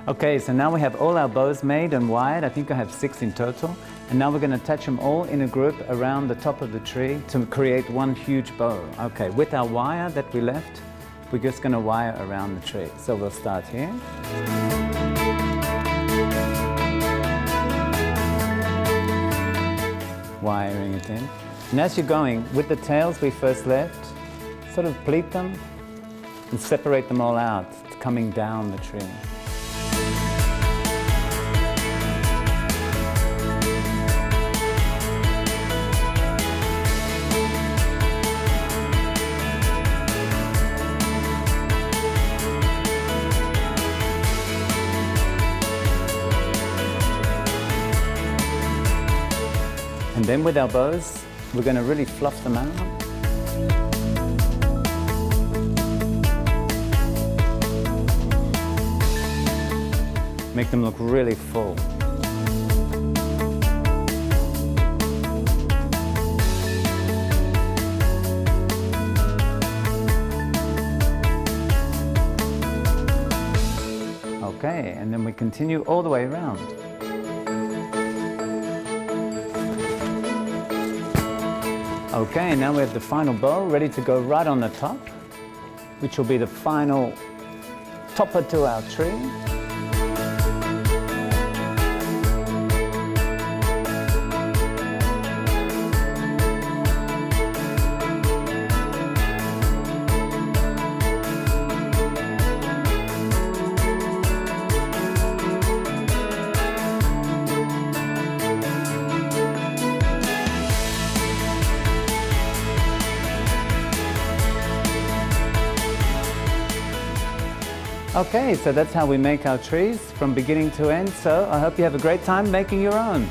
Okay, so now we have all our bows made and wired. I think I have 6 in total. And now we're going to attach them all in a group around the top of the tree to create one huge bow. Okay, with our wire that we left, we're just going to wire around the tree. So we'll start here. Wiring it in. And as you're going, with the tails we first left, sort of pleat them and separate them all out, coming down the tree. And then with our bows, we're going to really fluff them out. Make them look really full. Okay, and then we continue all the way around. Okay, now we have the final bow ready to go right on the top, which will be the final topper to our tree. Okay, so that's how we make our trees from beginning to end. So I hope you have a great time making your own.